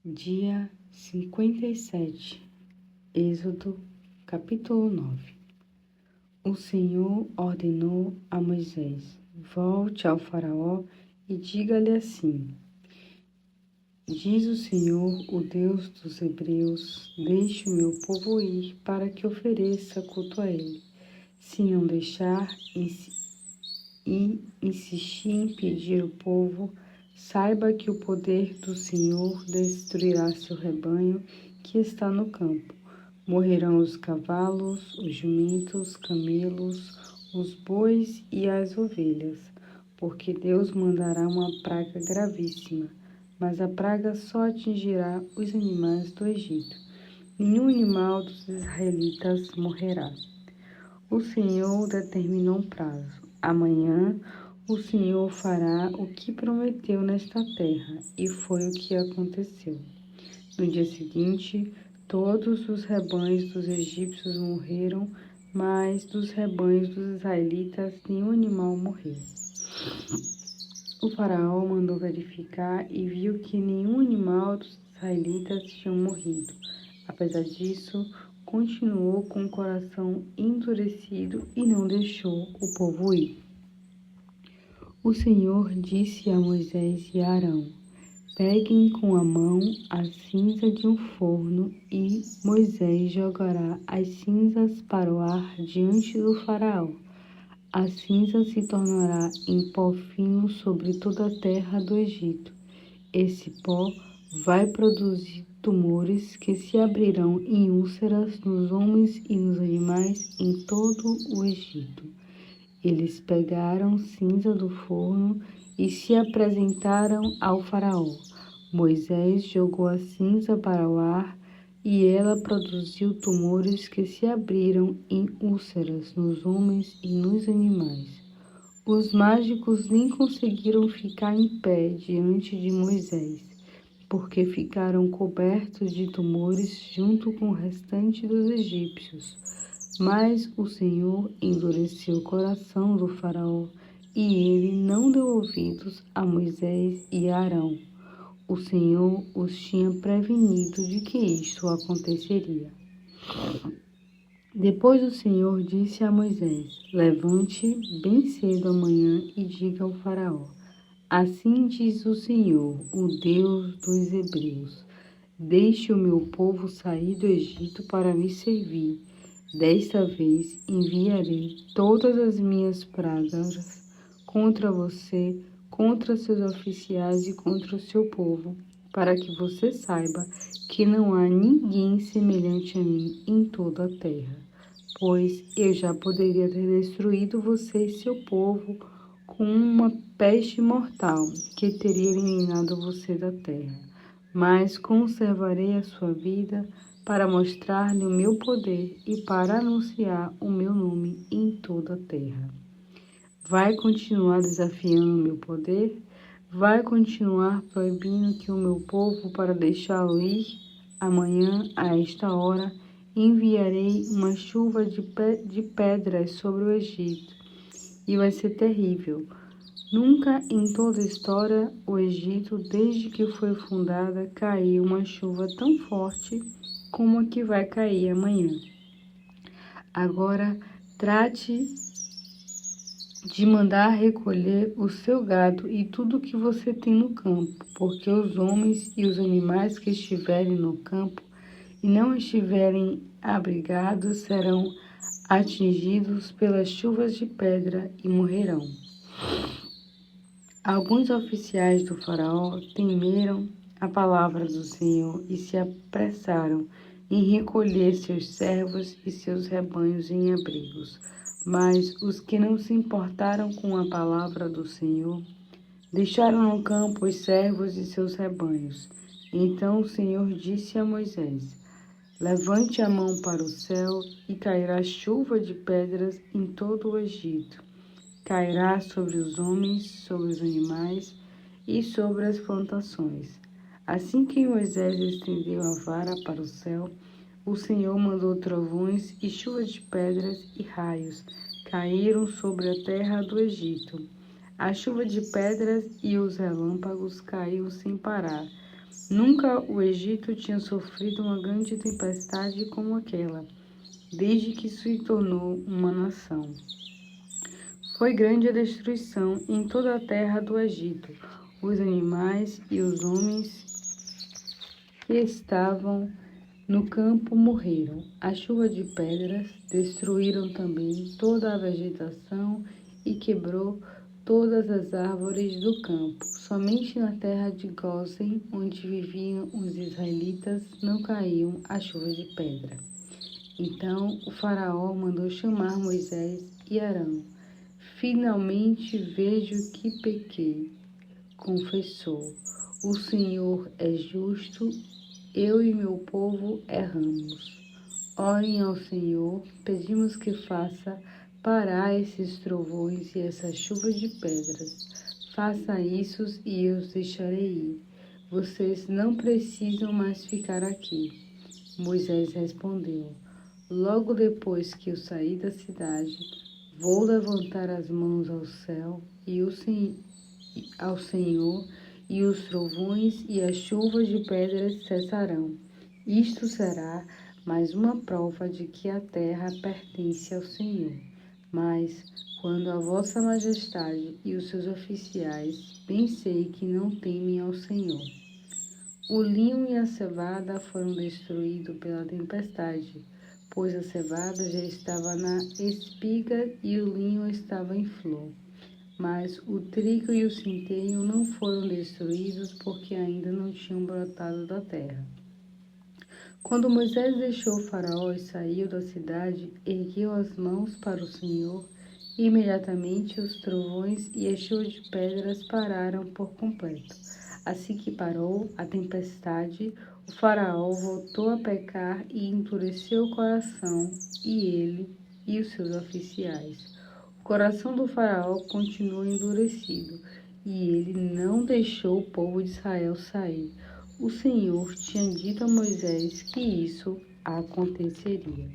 Dia 57, Êxodo, capítulo 9. O Senhor ordenou a Moisés: volte ao faraó e diga-lhe assim: diz o Senhor, o Deus dos hebreus, deixe o meu povo ir para que ofereça culto a ele. Se não deixar e insistir em impedir o povo, saiba que o poder do Senhor destruirá seu rebanho que está no campo. Morrerão os cavalos, os jumentos, os camelos, os bois e as ovelhas, porque Deus mandará uma praga gravíssima, mas a praga só atingirá os animais do Egito. Nenhum animal dos israelitas morrerá. O Senhor determinou um prazo. Amanhã o Senhor fará o que prometeu nesta terra, e foi o que aconteceu. No dia seguinte, todos os rebanhos dos egípcios morreram, mas dos rebanhos dos israelitas nenhum animal morreu. O faraó mandou verificar e viu que nenhum animal dos israelitas tinha morrido. Apesar disso, continuou com o coração endurecido e não deixou o povo ir. O Senhor disse a Moisés e a Arão: peguem com a mão a cinza de um forno, e Moisés jogará as cinzas para o ar diante do faraó. A cinza se tornará em pó fino sobre toda a terra do Egito. Esse pó vai produzir tumores que se abrirão em úlceras nos homens e nos animais em todo o Egito. Eles pegaram cinza do forno e se apresentaram ao faraó. Moisés jogou a cinza para o ar e ela produziu tumores que se abriram em úlceras nos homens e nos animais. Os mágicos nem conseguiram ficar em pé diante de Moisés, porque ficaram cobertos de tumores junto com o restante dos egípcios. Mas o Senhor endureceu o coração do faraó, e ele não deu ouvidos a Moisés e a Arão. O Senhor os tinha prevenido de que isto aconteceria. Depois o Senhor disse a Moisés: levante bem cedo amanhã e diga ao faraó: assim diz o Senhor, o Deus dos hebreus: deixe o meu povo sair do Egito para me servir. Desta vez enviarei todas as minhas pragas contra você, contra seus oficiais e contra o seu povo, para que você saiba que não há ninguém semelhante a mim em toda a terra. Pois eu já poderia ter destruído você e seu povo com uma peste mortal que teria eliminado você da terra. Mas conservarei a sua vida para mostrar-lhe o meu poder e para anunciar o meu nome em toda a terra. Vai continuar desafiando o meu poder? Vai continuar proibindo que o meu povo para deixá-lo ir? Amanhã, a esta hora, enviarei uma chuva de pedras sobre o Egito, e vai ser terrível. Nunca em toda a história, o Egito, desde que foi fundada, caiu uma chuva tão forte como a que vai cair amanhã. Agora, trate de mandar recolher o seu gado e tudo o que você tem no campo, porque os homens e os animais que estiverem no campo e não estiverem abrigados serão atingidos pelas chuvas de pedra e morrerão. Alguns oficiais do faraó temeram a palavra do Senhor e se apressaram em recolher seus servos e seus rebanhos em abrigos. Mas os que não se importaram com a palavra do Senhor deixaram no campo os servos e seus rebanhos. Então o Senhor disse a Moisés: levante a mão para o céu e cairá chuva de pedras em todo o Egito. Cairá sobre os homens, sobre os animais e sobre as plantações. Assim que Moisés estendeu a vara para o céu, o Senhor mandou trovões e chuvas de pedras e raios caíram sobre a terra do Egito. A chuva de pedras e os relâmpagos caíram sem parar. Nunca o Egito tinha sofrido uma grande tempestade como aquela, desde que se tornou uma nação. Foi grande a destruição em toda a terra do Egito. Os animais e os homens que estavam no campo morreram. A chuva de pedras destruíram também toda a vegetação e quebrou todas as árvores do campo. Somente na terra de Gósen, onde viviam os israelitas, não caíam a chuva de pedra. Então o faraó mandou chamar Moisés e Arão. Finalmente vejo que pequei, confessou. O Senhor é justo, eu e meu povo erramos. Orem ao Senhor, pedimos que faça parar esses trovões e essas chuvas de pedras. Faça isso e eu os deixarei ir. Vocês não precisam mais ficar aqui. Moisés respondeu: Logo depois que eu sair da cidade, vou levantar as mãos ao céu e ao Senhor, e os trovões e as chuvas de pedras cessarão. Isto será mais uma prova de que a terra pertence ao Senhor. Mas, quando a vossa majestade e os seus oficiais bem sei que não temem ao Senhor. O linho e a cevada foram destruídos pela tempestade, pois a cevada já estava na espiga e o linho estava em flor. Mas o trigo e o centeio não foram destruídos porque ainda não tinham brotado da terra. Quando Moisés deixou o faraó e saiu da cidade, ergueu as mãos para o Senhor, e imediatamente os trovões e as chuvas de pedras pararam por completo. Assim que parou a tempestade, o faraó voltou a pecar e endureceu o coração, e ele e os seus oficiais. O coração do faraó continuou endurecido, e ele não deixou o povo de Israel sair. O Senhor tinha dito a Moisés que isso aconteceria.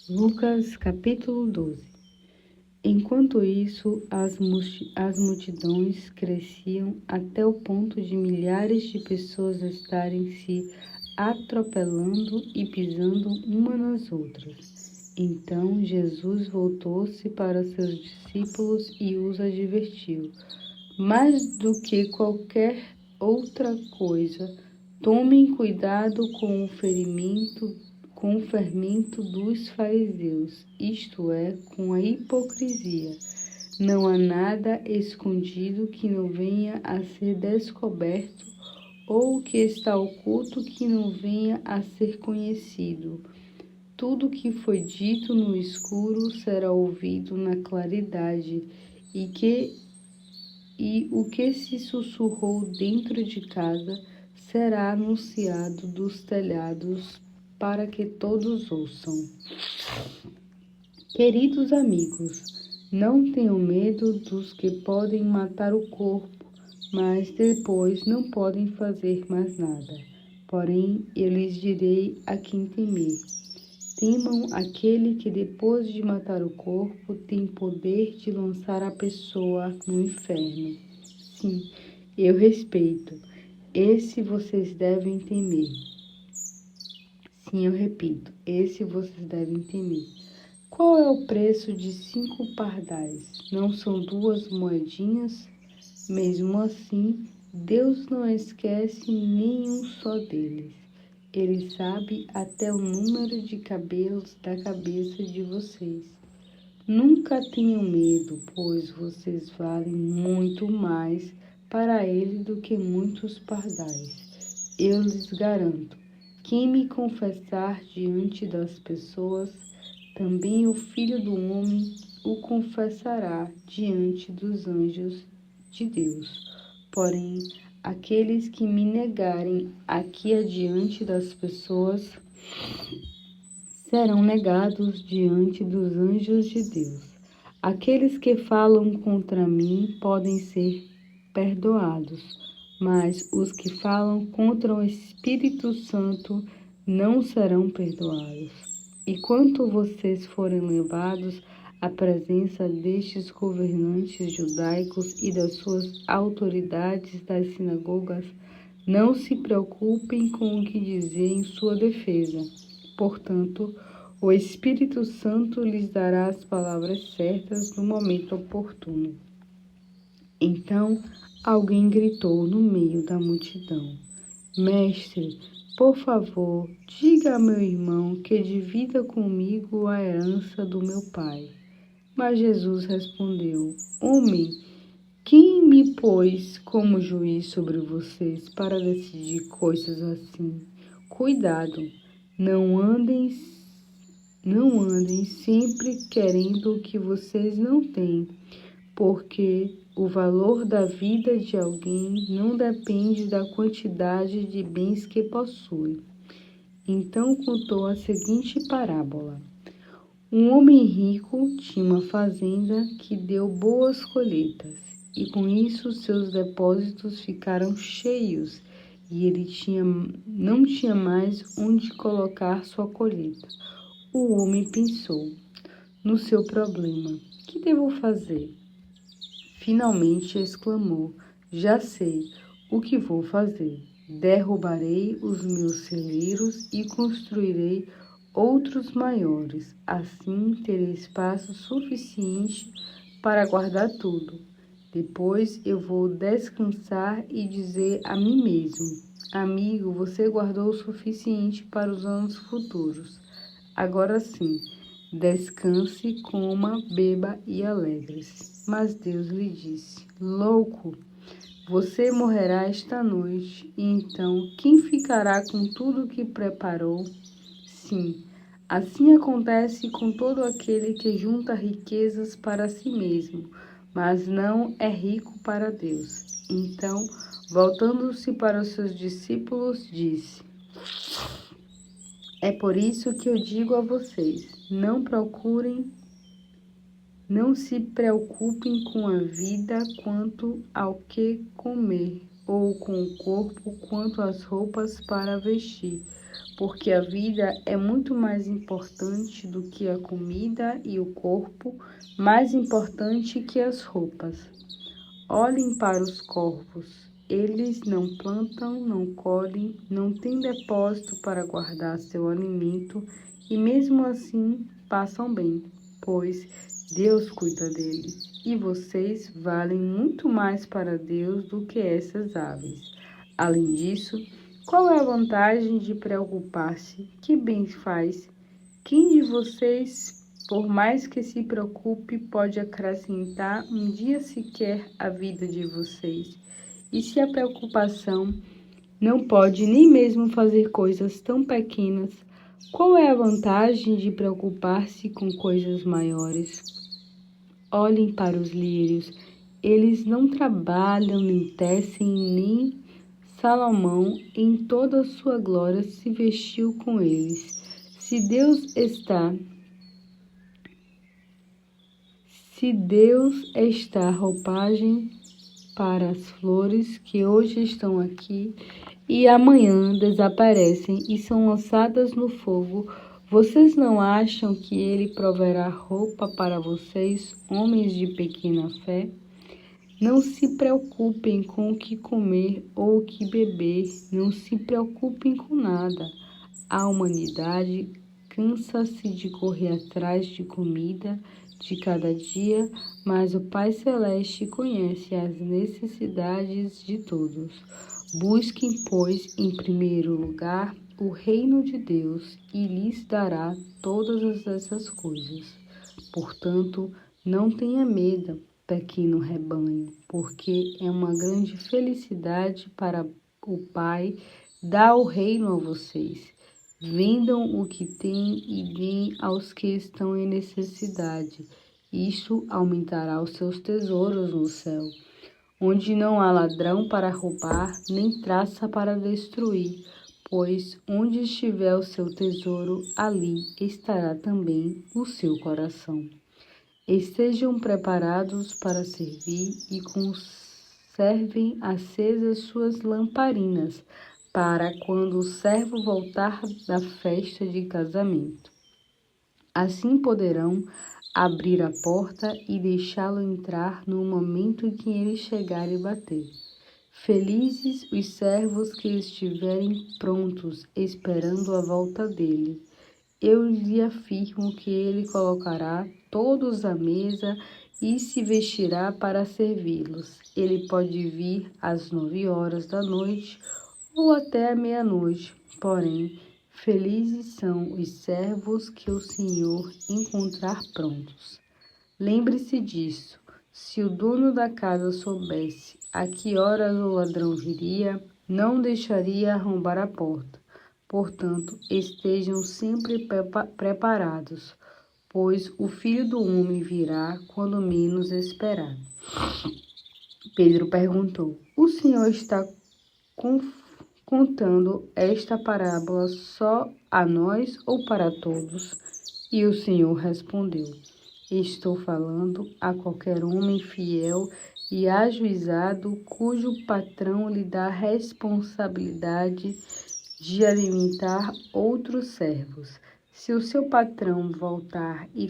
Lucas capítulo 12. Enquanto isso, as multidões cresciam até o ponto de milhares de pessoas estarem se atropelando e pisando uma nas outras. Então Jesus voltou-se para seus discípulos e os advertiu: Mais do que qualquer outra coisa, tomem cuidado com o fermento dos fariseus, isto é, com a hipocrisia. Não há nada escondido que não venha a ser descoberto, ou que está oculto que não venha a ser conhecido. Tudo que foi dito no escuro será ouvido na claridade, e o que se sussurrou dentro de casa será anunciado dos telhados para que todos ouçam. Queridos amigos, não tenham medo dos que podem matar o corpo, mas depois não podem fazer mais nada. Porém, eu lhes direi a quem temer. Temam aquele que depois de matar o corpo tem poder de lançar a pessoa no inferno. Sim, eu respeito. Esse vocês devem temer. Sim, eu repito, esse vocês devem temer. Qual é o preço de 5 pardais? Não são 2 moedinhas? Mesmo assim, Deus não esquece nenhum só deles. Ele sabe até o número de cabelos da cabeça de vocês. Nunca tenham medo, pois vocês valem muito mais para ele do que muitos pardais. Eu lhes garanto, quem me confessar diante das pessoas, também o Filho do Homem o confessará diante dos anjos de Deus. Porém, aqueles que me negarem aqui adiante das pessoas serão negados diante dos anjos de Deus. Aqueles que falam contra mim podem ser perdoados, mas os que falam contra o Espírito Santo não serão perdoados. E quando vocês forem levados a presença destes governantes judaicos e das suas autoridades das sinagogas, não se preocupem com o que dizer em sua defesa. Portanto, o Espírito Santo lhes dará as palavras certas no momento oportuno. Então, alguém gritou no meio da multidão: Mestre, por favor, diga a meu irmão que divida comigo a herança do meu pai. Mas Jesus respondeu: Homem, quem me pôs como juiz sobre vocês para decidir coisas assim? Cuidado, não andem sempre querendo o que vocês não têm, porque o valor da vida de alguém não depende da quantidade de bens que possui. Então contou a seguinte parábola. Um homem rico tinha uma fazenda que deu boas colheitas, e com isso seus depósitos ficaram cheios, e ele não tinha mais onde colocar sua colheita. O homem pensou no seu problema. Que devo fazer? Finalmente exclamou: Já sei o que vou fazer. Derrubarei os meus celeiros e construirei outros maiores. Assim terei espaço suficiente para guardar tudo. Depois eu vou descansar e dizer a mim mesmo: Amigo, você guardou o suficiente para os anos futuros. Agora sim, descanse, coma, beba e alegre-se. Mas Deus lhe disse: Louco, você morrerá esta noite, e então quem ficará com tudo o que preparou? Sim, assim acontece com todo aquele que junta riquezas para si mesmo, mas não é rico para Deus. Então, voltando-se para os seus discípulos, disse: É por isso que eu digo a vocês, não se preocupem com a vida quanto ao que comer, ou com o corpo quanto às roupas para vestir, porque a vida é muito mais importante do que a comida e o corpo mais importante que as roupas. Olhem para os corvos. Eles não plantam, não colhem, não têm depósito para guardar seu alimento e mesmo assim passam bem, pois Deus cuida deles. E vocês valem muito mais para Deus do que essas aves. Além disso, qual é a vantagem de preocupar-se? Que bem faz? Quem de vocês, por mais que se preocupe, pode acrescentar um dia sequer à vida de vocês? E se a preocupação não pode nem mesmo fazer coisas tão pequenas, qual é a vantagem de preocupar-se com coisas maiores? Olhem para os lírios, eles não trabalham, nem tecem, nem Salomão, em toda a sua glória, se vestiu com eles. Se Deus está roupagem para as flores que hoje estão aqui e amanhã desaparecem e são lançadas no fogo, vocês não acham que ele proverá roupa para vocês, homens de pequena fé? Não se preocupem com o que comer ou o que beber, não se preocupem com nada. A humanidade cansa-se de correr atrás de comida de cada dia, mas o Pai Celeste conhece as necessidades de todos. Busquem, pois, em primeiro lugar o reino de Deus e lhes dará todas essas coisas. Portanto, não tenha medo, pequeno rebanho, porque é uma grande felicidade para o Pai dar o reino a vocês. Vendam o que têm e deem aos que estão em necessidade. Isso aumentará os seus tesouros no céu, onde não há ladrão para roubar, nem traça para destruir, pois onde estiver o seu tesouro, ali estará também o seu coração. Estejam preparados para servir e conservem acesas suas lamparinas, para quando o servo voltar da festa de casamento. Assim poderão abrir a porta e deixá-lo entrar no momento em que ele chegar e bater. Felizes os servos que estiverem prontos, esperando a volta dele. Eu lhe afirmo que ele colocará todos à mesa e se vestirá para servi-los. Ele pode vir às 9 horas da noite ou até à meia-noite. Porém, felizes são os servos que o Senhor encontrar prontos. Lembre-se disso. Se o dono da casa soubesse a que horas o ladrão viria, não deixaria arrombar a porta. Portanto, estejam sempre preparados, pois o Filho do Homem virá quando menos esperar. Pedro perguntou: O Senhor está contando esta parábola só a nós ou para todos? E o Senhor respondeu: Estou falando a qualquer homem fiel e ajuizado cujo patrão lhe dá responsabilidade de alimentar outros servos. Se o seu patrão voltar e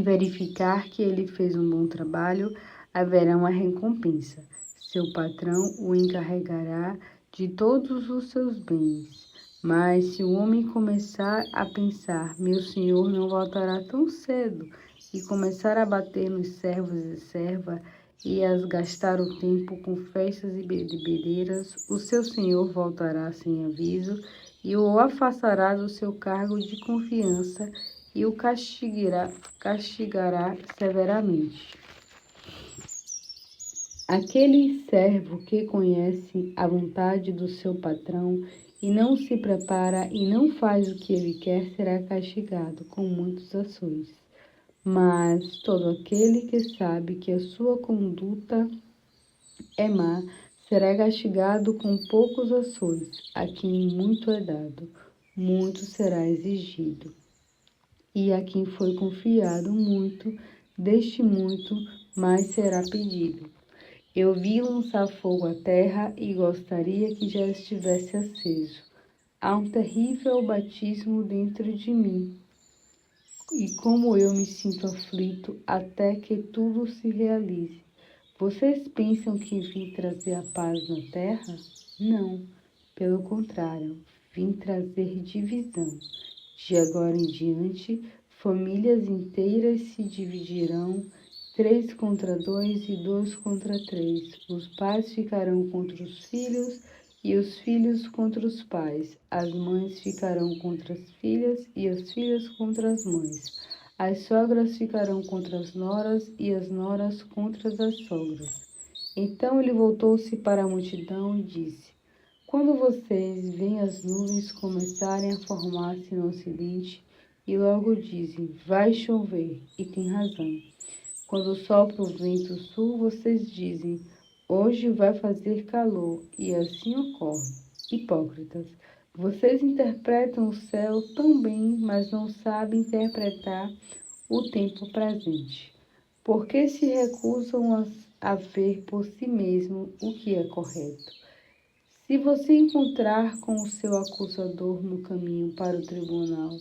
verificar que ele fez um bom trabalho, haverá uma recompensa. Seu patrão o encarregará de todos os seus bens. Mas se o homem começar a pensar, meu senhor não voltará tão cedo, e começar a bater nos servos e servas, e a gastar o tempo com festas e bebedeiras, o seu senhor voltará sem aviso, e o afastará do seu cargo de confiança, e o castigará severamente. Aquele servo que conhece a vontade do seu patrão e não se prepara e não faz o que ele quer, será castigado com muitos açoites. Mas todo aquele que sabe que a sua conduta é má, será castigado com poucos açoites. A quem muito é dado, muito será exigido. E a quem foi confiado muito, deste muito mais será pedido. Eu vi lançar fogo à terra e gostaria que já estivesse aceso. Há um terrível batismo dentro de mim. E como eu me sinto aflito até que tudo se realize. Vocês pensam que vim trazer a paz na terra? Não, pelo contrário, vim trazer divisão. De agora em diante, famílias inteiras se dividirão, 3 contra 2 e 2 contra 3. Os pais ficarão contra os filhos e os filhos contra os pais. As mães ficarão contra as filhas e as filhas contra as mães. As sogras ficarão contra as noras e as noras contra as sogras. Então ele voltou-se para a multidão e disse: Quando vocês veem as nuvens começarem a formar-se no ocidente e logo dizem, vai chover, e tem razão. Quando sopra o vento sul, vocês dizem, hoje vai fazer calor, e assim ocorre. Hipócritas, vocês interpretam o céu tão bem, mas não sabem interpretar o tempo presente. Por que se recusam a ver por si mesmo o que é correto? Se você encontrar com o seu acusador no caminho para o tribunal,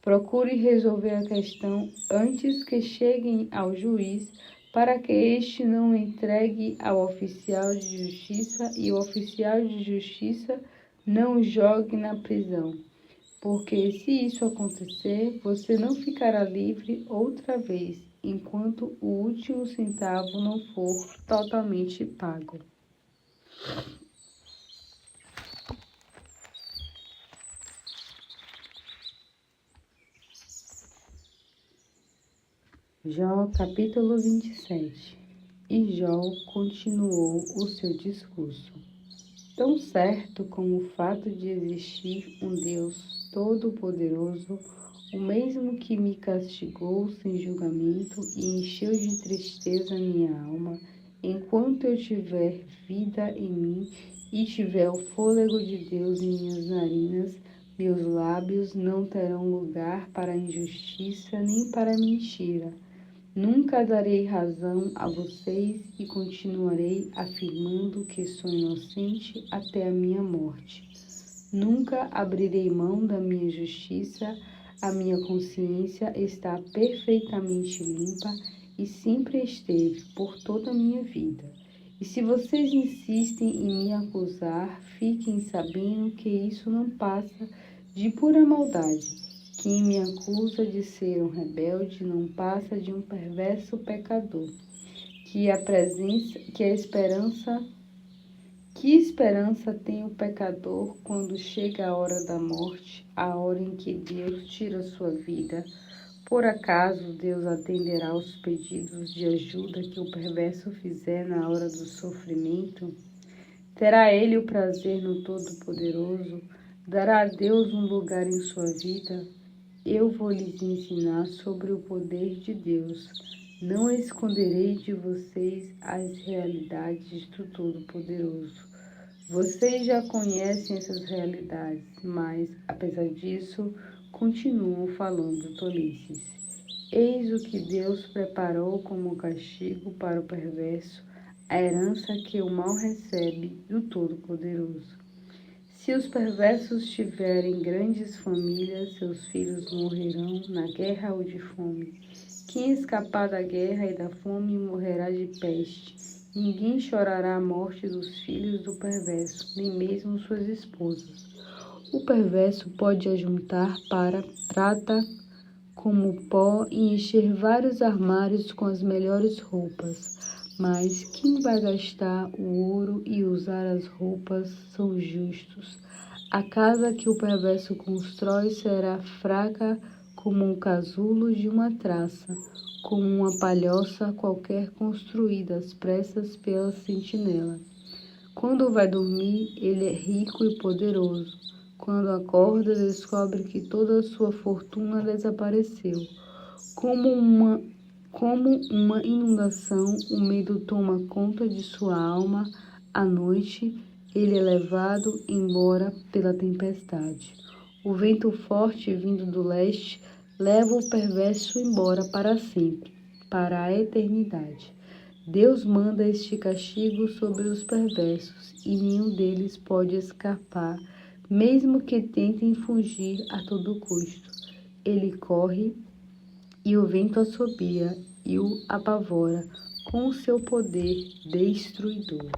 procure resolver a questão antes que cheguem ao juiz, para que este não entregue ao oficial de justiça e o oficial de justiça não o jogue na prisão. Porque se isso acontecer, você não ficará livre outra vez, enquanto o último centavo não for totalmente pago. Jó, capítulo 27. E Jó continuou o seu discurso. Tão certo como o fato de existir um Deus todo-poderoso, o mesmo que me castigou sem julgamento e encheu de tristeza minha alma, enquanto eu tiver vida em mim e tiver o fôlego de Deus em minhas narinas, meus lábios não terão lugar para a injustiça nem para a mentira. Nunca darei razão a vocês e continuarei afirmando que sou inocente até a minha morte. Nunca abrirei mão da minha justiça, A minha consciência está perfeitamente limpa e sempre esteve por toda a minha vida. E se vocês insistem em me acusar, fiquem sabendo que isso não passa de pura maldade. Quem me acusa de ser um rebelde não passa de um perverso pecador. Que esperança tem o pecador quando chega a hora da morte, a hora em que Deus tira sua vida? Por acaso Deus atenderá aos pedidos de ajuda que o perverso fizer na hora do sofrimento? Terá ele o prazer no Todo-Poderoso? Dará a Deus um lugar em sua vida? Eu vou lhes ensinar sobre o poder de Deus. Não esconderei de vocês as realidades do Todo-Poderoso. Vocês já conhecem essas realidades, mas, apesar disso, continuam falando tolices. Eis o que Deus preparou como castigo para o perverso, a herança que o mal recebe do Todo-Poderoso. Se os perversos tiverem grandes famílias, seus filhos morrerão na guerra ou de fome. Quem escapar da guerra e da fome morrerá de peste. Ninguém chorará a morte dos filhos do perverso, nem mesmo suas esposas. O perverso pode ajuntar para prata como pó e encher vários armários com as melhores roupas. Mas quem vai gastar o ouro e usar as roupas são os justos. A casa que o perverso constrói será fraca como um casulo de uma traça, como uma palhoça qualquer construída às pressas pela sentinela. Quando vai dormir, ele é rico e poderoso. Quando acorda, descobre que toda a sua fortuna desapareceu. Como uma inundação, o medo toma conta de sua alma. À noite, ele é levado embora pela tempestade. O vento forte vindo do leste leva o perverso embora para sempre, para a eternidade. Deus manda este castigo sobre os perversos e nenhum deles pode escapar, mesmo que tentem fugir a todo custo. Ele corre e o vento assobia e o apavora com o seu poder destruidor.